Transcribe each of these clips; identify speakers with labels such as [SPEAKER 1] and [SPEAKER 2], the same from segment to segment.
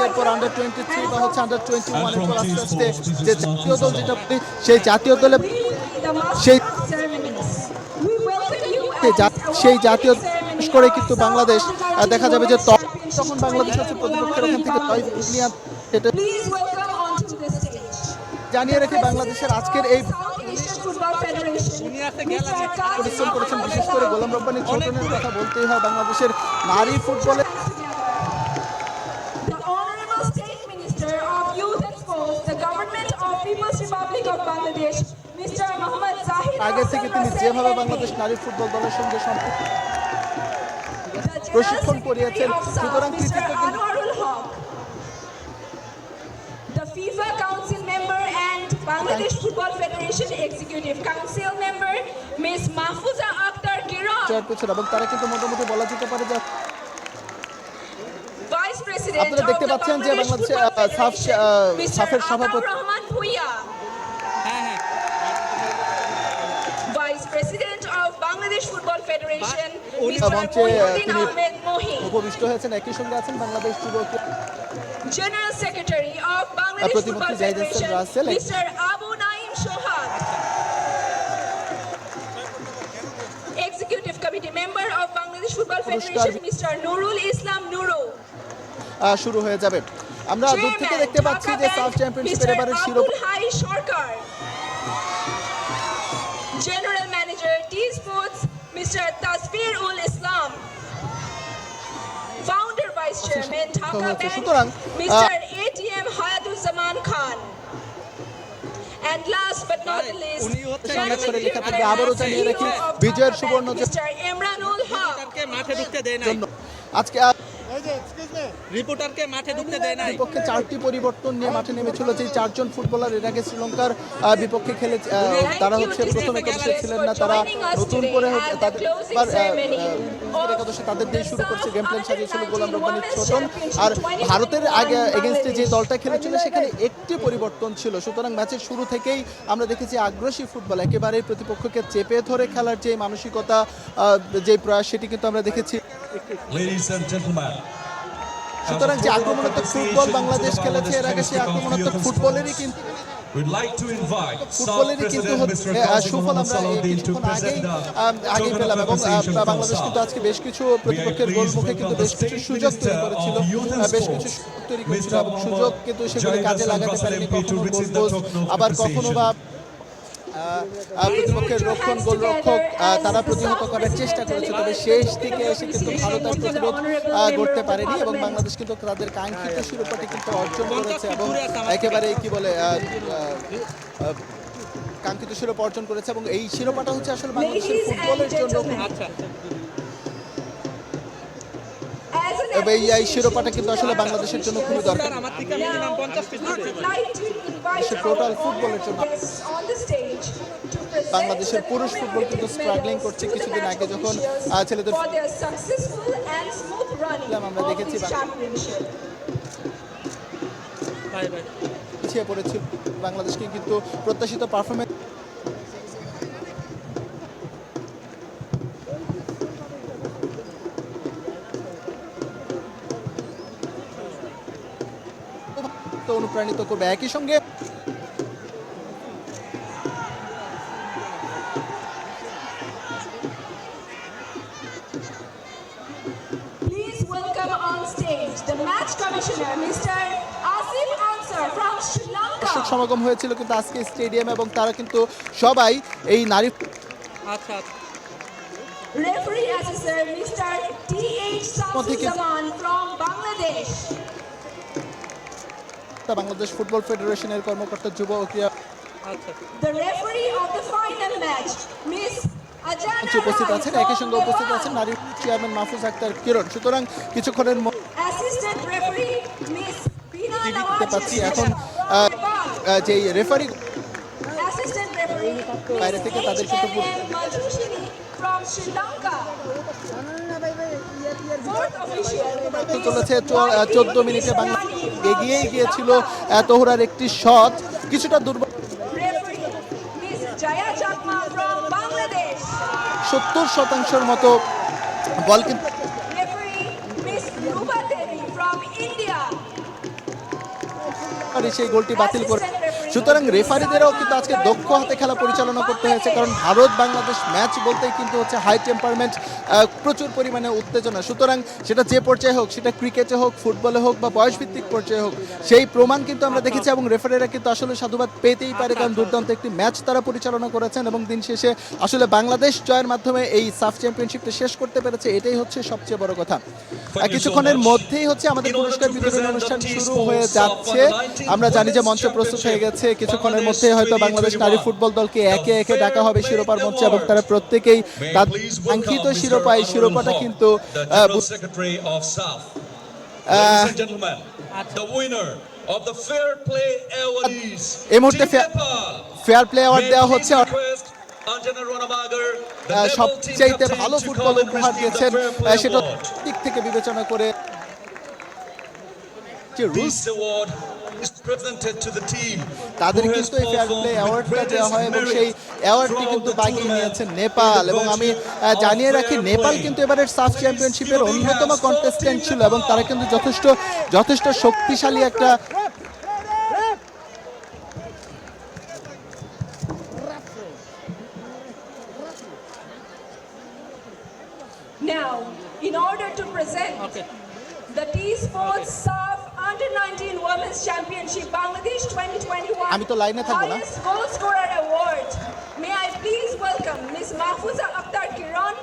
[SPEAKER 1] এরপর আন্ডার-23 বা হচ্ছে আন্ডার-21 এরপর আস্তে আস্তে যে জাতীয় দল যেটা সেই জাতীয় দলে সেই জাতীয় করে কিন্তু বাংলাদেশ দেখা যাবে যে তখন বাংলাদেশ হচ্ছে প্রতিপক্ষের ওখান থেকে সেটা জানিয়ে রেখে বাংলাদেশের আজকের এই পরিশ্রম করেছেন, বিশেষ করে গোলাম রব্বানী ছোটনের কথা বলতেই হয়। বাংলাদেশের নারী ফুটবলে আগে থেকে তিনি যেভাবে বাংলাদেশ নারী ফুটবল দলের সঙ্গে প্রশিক্ষণ করিয়েছেন, সুতরাং
[SPEAKER 2] Bangladesh Football Federation Executive Council member Ms. Mahfuza Akhtar Kiran
[SPEAKER 1] এবং তারা কিন্তু মোটামুটি বলা যেতে পারে যে
[SPEAKER 2] Vice President
[SPEAKER 1] আপনারা দেখতে পাচ্ছেন যে বাংলাদেশের সাফের সভাপতি
[SPEAKER 2] Vice President of Bangladesh Football Federation
[SPEAKER 1] উপবিষ্ট হয়েছেন। একই সঙ্গে আছেন বাংলাদেশ যুবক
[SPEAKER 2] General Secretary of Bangladesh Football Federation Mr. Abu Naim Shohad, Executive Committee Member of Bangladesh Football Federation Mr. Nurul Islam Nuro।
[SPEAKER 1] শুরু হয়ে যাবে। আমরা দূর থেকে দেখতে পাচ্ছি যে সাফ চ্যাম্পিয়নশিপের এবারে শিরোপা
[SPEAKER 2] সরকার, General Manager T Sports Mr. Tasfir ul Islam, Founder Vice Chairman Dhaka Bank Mr. ATM Hayatuzzaman Khan, and last but not the least
[SPEAKER 1] আবারও জানিয়ে রাখি বিজয়ের সুবর্ণ
[SPEAKER 2] Mr. Imranul Haq।
[SPEAKER 1] আজকে
[SPEAKER 3] রিপোর্টারকে মাঠে ঢুকতে দেয় না।
[SPEAKER 1] বিপক্ষে 4টি পরিবর্তন নিয়ে মাঠে নেমেছিল যে 4জন ফুটবলার এর আগে শ্রীলঙ্কার বিপক্ষে খেলে তারা হচ্ছে প্রথম একাদশে ছিলেন না, তারা নতুন করে একাদশে তাদের দিয়ে শুরু করছে। Game plan সাজিয়েছিল Golam Rabbani Chhoton. আর ভারতের আগে এগেনস্টে যে দলটা খেলেছিল সেখানে একটি পরিবর্তন ছিল। সুতরাং ম্যাচের শুরু থেকেই আমরা দেখেছি আগ্রাসী ফুটবল, একেবারেই প্রতিপক্ষকে চেপে ধরে খেলার যে মানসিকতা, যে প্রয়াস, সেটি কিন্তু আমরা দেখেছি। সুতরাং যে আক্রমণাত্মক ফুটবল বাংলাদেশ খেলেছে এর আগে, সেই আক্রমণাত্মক ফুটবলেরই কিন্তু সুফল আমরা কিছুক্ষণ আগেই পেলাম। এবং বাংলাদেশ কিন্তু আজকে বেশ কিছু প্রতিপক্ষের গোলমুখে কিন্তু বেশ কিছু সুযোগ তৈরি করেছিল, বেশ কিছু তৈরি করেছিল এবং সুযোগ কিন্তু সেগুলি কাজে লাগাতে পারেনি। কখনো গোলপোস্ট, আবার কখনো বা প্রতিপক্ষের গোলরক্ষক তারা প্রতিহত করার চেষ্টা করেছে, তবে শেষ দিকে এসে কিন্তু ভারত আর প্রতিরোধ করতে পারেনি এবং বাংলাদেশ কিন্তু তাদের কাঙ্ক্ষিত শিরোপাটি কিন্তু অর্জন করেছে এবং একেবারে কি বলে কাঙ্ক্ষিত শিরোপা অর্জন করেছে। এবং এই শিরোপাটা হচ্ছে আসলে বাংলাদেশের ফুটবলের জন্য এই শিরোপাটা কিন্তু আসলে বাংলাদেশের জন্য খুবই দরকার, টোটাল ফুটবলের জন্য। বাংলাদেশের পুরুষ ফুটবল কিন্তু স্ট্রাগলিং করছে। কিছুদিন আগে যখন ছেলেদের আমরা দেখেছি পিছিয়ে পড়েছিল, বাংলাদেশকে কিন্তু প্রত্যাশিত পারফরমেন্স অনুপ্রাণিত করবে। একই সঙ্গে দর্শক সমাগম হয়েছিল কিন্তু আজকে স্টেডিয়ামে এবং তারা কিন্তু সবাই এই নারী বাংলাদেশ ফুটবল ফেডারেশনের কর্মকর্তা যুব ও ক্রীড়া উপস্থিত আছেন। একই সঙ্গে উপস্থিত আছেন নারী চেয়ারম্যান মাহফুজা আক্তার কিরণ। সুতরাং কিছুক্ষণের দেখতে পাচ্ছি এখন যে রেফারি বাইরে থেকে তাদের কিন্তু চলেছে 14 মিনিটে বাংলাদেশ এগিয়েই গিয়েছিল। তোহরার একটি শট কিছুটা দুর্বল, 70% মতো বল কিন্তু
[SPEAKER 2] Ruba Devi from India.
[SPEAKER 1] আর সেই গোলটি বাতিল করে। সুতরাং রেফারিদেরও কিন্তু আজকে দক্ষ হাতে খেলা পরিচালনা করতে হয়েছে, কারণ ভারত বাংলাদেশ ম্যাচ বলতেই কিন্তু হচ্ছে হাই টেম্পারমেন্ট, প্রচুর পরিমাণে উত্তেজনা। সুতরাং সেটা যে পর্যায়ে হোক, সেটা ক্রিকেটে হোক, ফুটবলে হোক বা বয়সভিত্তিক পর্যায়ে হোক, সেই প্রমাণ কিন্তু আমরা দেখেছি এবং রেফারিরা কিন্তু আসলে সাধুবাদ পেতেই পারে, কারণ দুর্দান্ত একটি ম্যাচ তারা পরিচালনা করেছেন এবং দিন শেষে আসলে বাংলাদেশ জয়ের মাধ্যমে এই সাফ চ্যাম্পিয়নশিপটা শেষ করতে পেরেছে, এটাই হচ্ছে সবচেয়ে বড় কথা। কিছুক্ষণের মধ্যেই হচ্ছে আমাদের পুরস্কার বিতরণ অনুষ্ঠান শুরু হয়ে যাচ্ছে। আমরা জানি যে মঞ্চ প্রস্তুত হয়ে গেছে, কিছুক্ষণের মধ্যে হয়তো বাংলাদেশ নারী ফুটবল দলকে একে একে ডাকা হবে শিরোপার মঞ্চে এবং তারা প্রত্যেকেই তাদের কাঙ্ক্ষিত শিরোপা, এই শিরোপাটা কিন্তু এই মুহূর্তে ফেয়ার প্লে অ্যাওয়ার্ড দেওয়া হচ্ছে। সবচেয়ে ভালো ফুটবল উপহার দিয়েছেন সেটা দিক থেকে বিবেচনা করে তাদের কিন্তু এই ফেয়ার প্লে অ্যাওয়ার্ডটা দেওয়া হয় এবং সেই অ্যাওয়ার্ডটি কিন্তু বাগিয়ে নিয়েছেন নেপাল। এবং আমি জানিয়ে রাখি, নেপাল কিন্তু এবারের সাফ চ্যাম্পিয়নশিপের অন্যতম কন্টেস্টেন্ট ছিল এবং তারা কিন্তু যথেষ্ট শক্তিশালী একটা
[SPEAKER 2] Now, in order to present the T-Sports SAF Under-19 Women's Championship Bangladesh 2021
[SPEAKER 1] আমি তো লাইনে থাকবো না।
[SPEAKER 2] Highest Goal Scorer Award, may I please welcome Ms. Mahfouza Akhtar Kiran,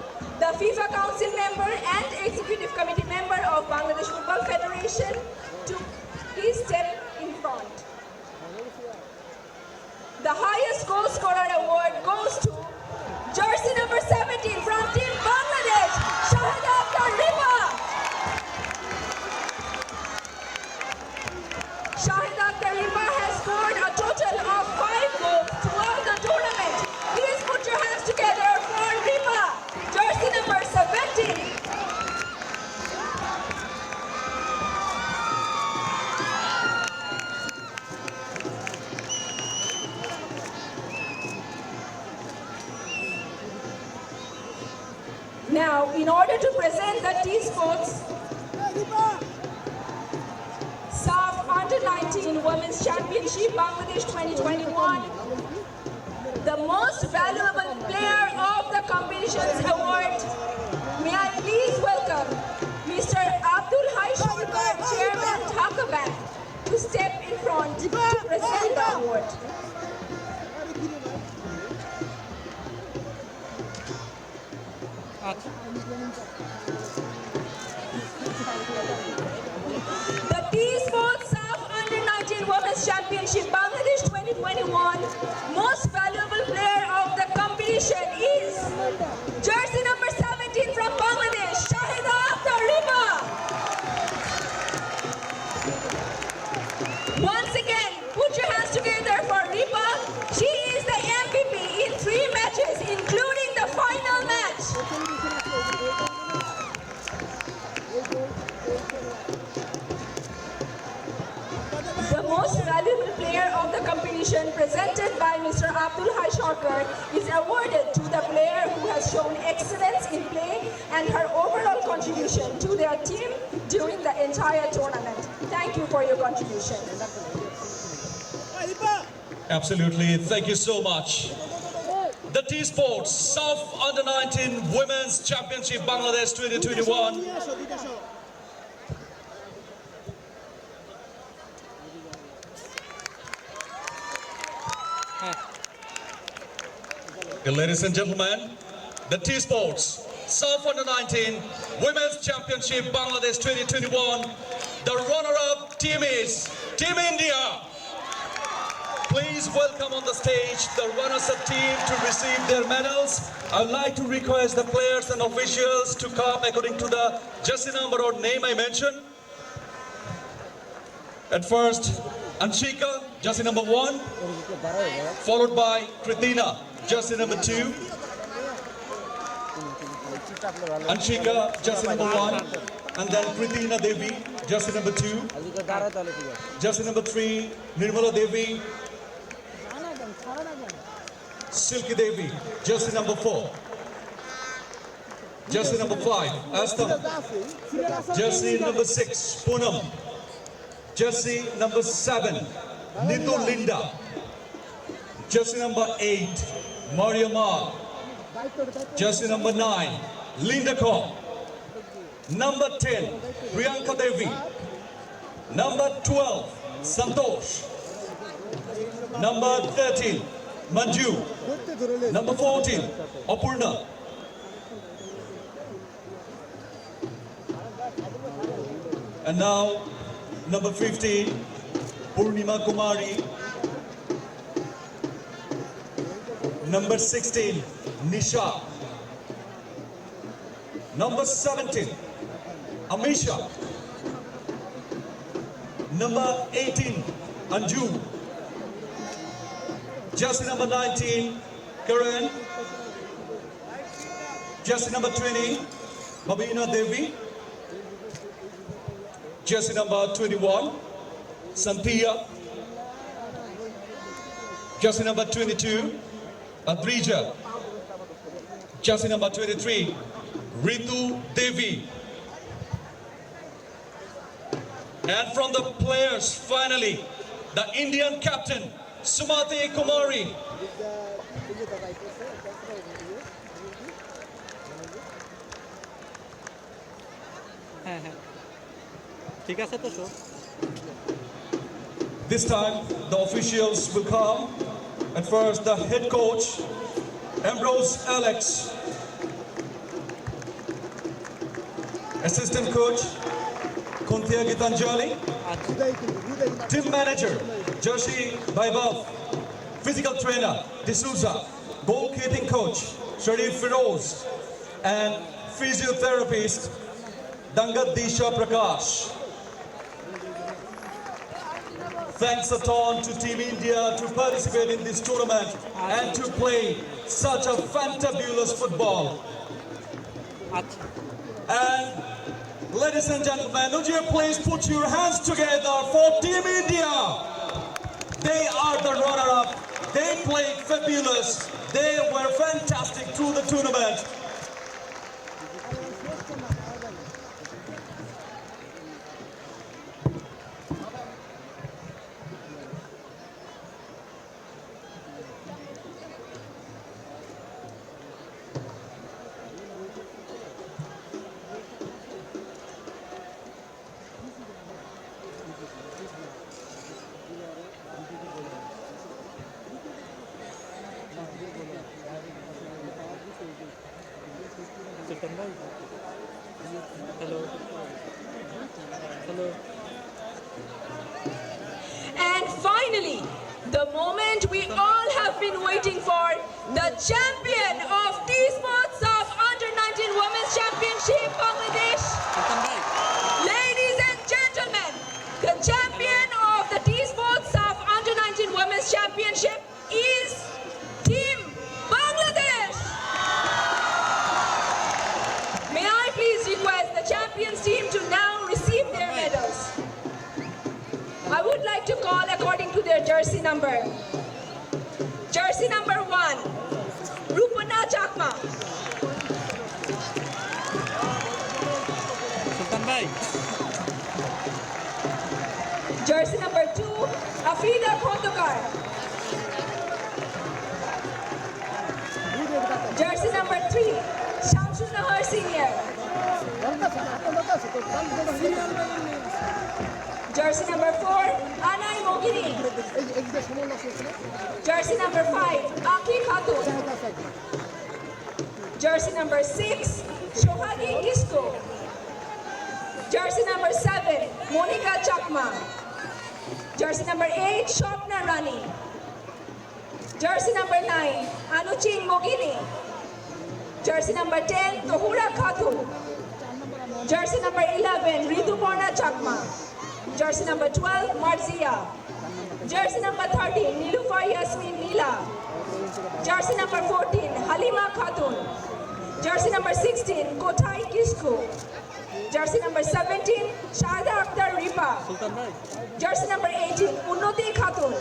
[SPEAKER 2] the FIFA Council member and Executive Committee member of Bangladesh Football Federation, to please step in front. The highest goal scorer award goes to jersey number 17 from Team Bangladesh, Shahida Akhtar Riba. Shahida Akhtar Riba has scored a total of 5 goals throughout the tournament. Please put your hands together for Riba, jersey number 17. Now, in order to present the T-Sports SAF Under-19 Women's Championship Bangladesh 2021, the most valuable player of the competition's award, may I please welcome Mr. Abdul Hai Sharkar, Chairman Dhaka Bank, to step in front to present the award. The T-Sports SAF Under-19 Women's Championship Bangladesh 2021 most valuable player of the competition is jersey number 17 from Bangladesh, Shahida Akhtar Riba. Once again, put your hands together for Riba. She is the MVP in 3 matches, including the final match. The most valuable player of the competition presented by Mr. Abdul Hai Sharkar is awarded to the player who has shown excellence in play and her overall contribution to their team during the entire tournament. Thank you for your contribution.
[SPEAKER 3] Absolutely, thank you so much. The T-Sports SAF Under-19 Women's Championship Bangladesh 2021. Ladies and gentlemen, the T-Sports SAF Under-19 Women's Championship Bangladesh 2021. The runner-up team is Team India. Please welcome on the stage the runners-up team to receive their medals. I would like to request the players and officials to come according to the jersey number or name I mentioned. At first, Anshika, jersey number 1, followed by Kritina, jersey number 2. Anshika, jersey number 1, and then Kritina Devi, jersey number 2. Jersey number 3, Nirmala Devi. Silky Devi, jersey number 4. Jersey number 5, Astam. Jersey number 6, Poonam. Jersey number 7, Nitu Linda. Jersey number 8, Maria Mar. Jersey number 9, Linda Kaur. Number 10, Priyanka Devi. Number 12, Santosh. Number 13, Manju. Number 14, Apurna. And now, number 15, Purnima Kumari. Number 16, Nisha. Number 17, Amisha. Number 18, Anju. Jersey number 19, Karen. Jersey number 20, Babina Devi. Jersey number 21, Santhia. Jersey number 22, Adrija. Jersey number 23, Ritu Devi. And from the players, finally, the Indian captain, Sumati Kumari.
[SPEAKER 4] ঠিক আছে তো show
[SPEAKER 3] This time, the officials will come. At first, the head coach, Ambrose Alex. Assistant coach, Kunthia Gitanjali. Team manager, Joshi Vaibhav. Physical trainer, D'Souza. Goalkeeping coach, Sharif Firoz. And physiotherapist, Dangat Disha Prakash. Thanks a ton to Team India to participate in this tournament and to play such a fantabulous football. And ladies and gentlemen, would you please put your hands together for Team India? They are the runner-up. They played fabulous. They were fantastic through the tournament.
[SPEAKER 4] Hello hello
[SPEAKER 2] And finally, the moment we all have been waiting for, the champion of T-Sports of Under-19 Women's Championship Bangladesh.
[SPEAKER 4] সুলতান ভাই
[SPEAKER 2] Ladies and gentlemen, the champion of the T-Sports of Under-19 Women's Championship is Team Bangladesh. May I please request the champions team to now receive their medals. I would like to call according to their jersey number. Jersey number 1, Rupana Chakma.
[SPEAKER 4] সুলতান ভাই
[SPEAKER 2] Jersey number 2, Afrida Khotokar. Jersey number 3, Shamsul Nahar Senior. Jersey number 4, Anai Mogini. Jersey number 5, Aki Khatun. Jersey number 6, Shohagi Kisco. Jersey number 7, Monica Chakma. Jersey number 8, Shopna Rani. Jersey number 9, Anuching Mogini. Jersey number 10, Tohura Khatun. Jersey number 11, Rituparna Chakma. Jersey number 12, Marzia. Jersey number 13, Nilufar Yasmin Nila. Jersey number 14, Halima Khatun. Jersey number 16, Kothai Kisku. Jersey number 17, Shahada Akhtar Ripa.
[SPEAKER 4] সুলতান ভাই
[SPEAKER 2] Jersey number 18, Unnati Khatun.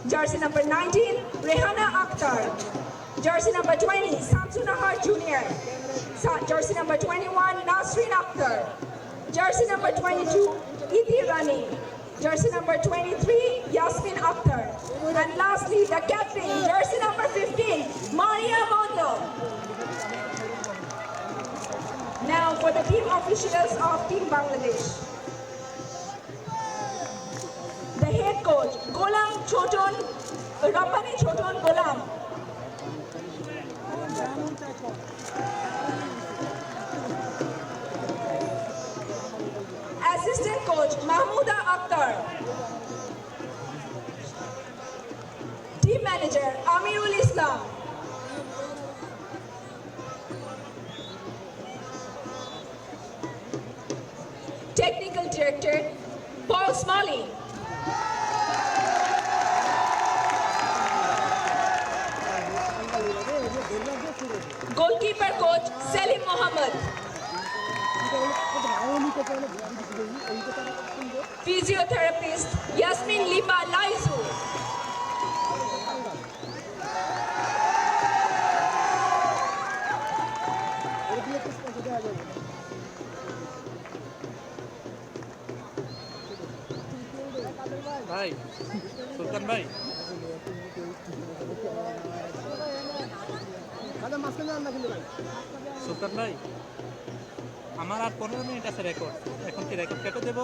[SPEAKER 2] Jersey number 19, Rehana Akhtar. Jersey number 20, Samsun Nahar Jr. Jersey number 21, Nasreen Akhtar. Jersey number 22, Iti Rani. Jersey number 23, Yasmin Akhtar. And lastly, the captain, jersey number 15, Maria Mondo. Now for the team officials of Team Bangladesh. The head coach, Golam Choton, Rabbani Choton Golam. Assistant coach, Mahmouda Akhtar. Team manager, Amirul Islam. Technical director, Paul Smalley. Goalkeeper coach, Selim Mohammed. Physiotherapist, Yasmin Lipa Laizu.
[SPEAKER 4] ভাই সুলতান ভাই সুলতান ভাই আমার আর 15 minute আছে record এখন কি record কেটে দেবো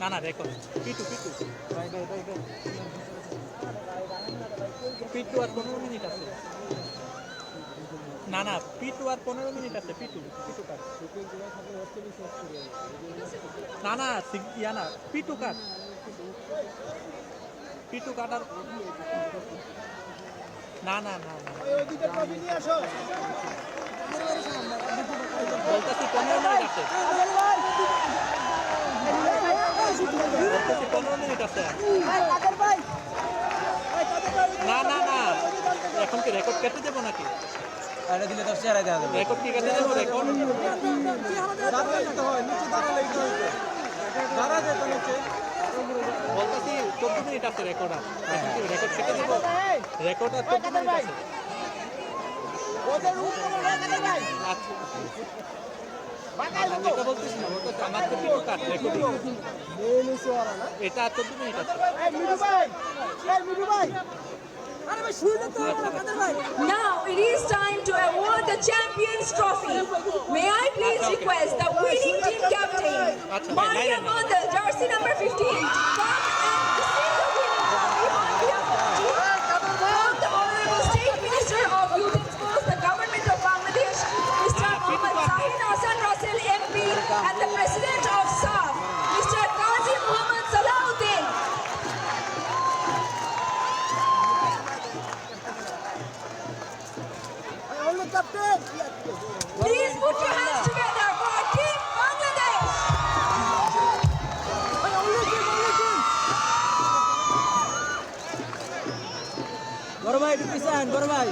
[SPEAKER 4] না না রেকর্ড পিটু পিটু পিটু আর 15 মিনিট আছে না না পিটু আর 15 মিনিট আছে পিটু পিটু কাট না না ইয়া না পিটু কাট পিটু কাটার না না না বলতেছি 15 মিনিট আছে বলতেছি 15 মিনিট আছে না না না এখন কি রেকর্ড কেটে দেবো নাকি
[SPEAKER 5] এটা দিলে তো চেহারা দেওয়া যাবে
[SPEAKER 4] রেকর্ড কি কেটে দেবো রেকর্ড বলতেছি 14 মিনিট আছে রেকর্ড আর এখন কি রেকর্ড কেটে দেবো রেকর্ড আর 14 মিনিট আছে আচ্ছা এটা বলতেছি না বলতেছি আমার তো পিটু কাট রেকর্ডিং এটা 14 মিনিট আছে
[SPEAKER 2] Now it is time to award the Champions Trophy. May I please request the winning team captain, Maria Mondo, jersey number 15, to come and receive the winning trophy on behalf of the team. From the Honorable State Minister of Youth and Sports, the Government of Bangladesh, Mr. Muhammad Zahin Hassan Russell MP, and the President of SAF, Mr. Qazi Muhammad Salahuddin. Please put your hands together for Team Bangladesh.
[SPEAKER 5] বড় ভাই একটু পিছান বড় ভাই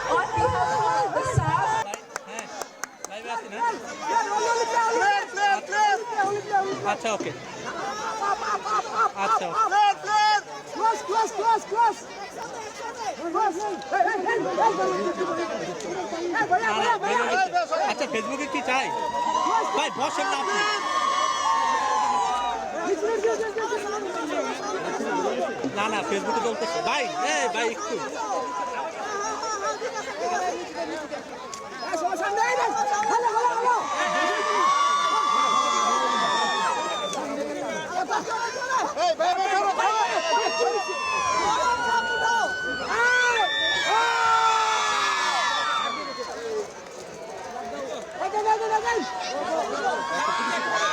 [SPEAKER 2] On behalf of the SAF,
[SPEAKER 4] হ্যাঁ লাইভে আছি না আচ্ছা ওকে আচ্ছা আচ্ছা ফেসবুকে কি চাই ভাই বসেন না আপনি না না ফেসবুকে চলতেছে ভাই ভাই একটু
[SPEAKER 5] Hey!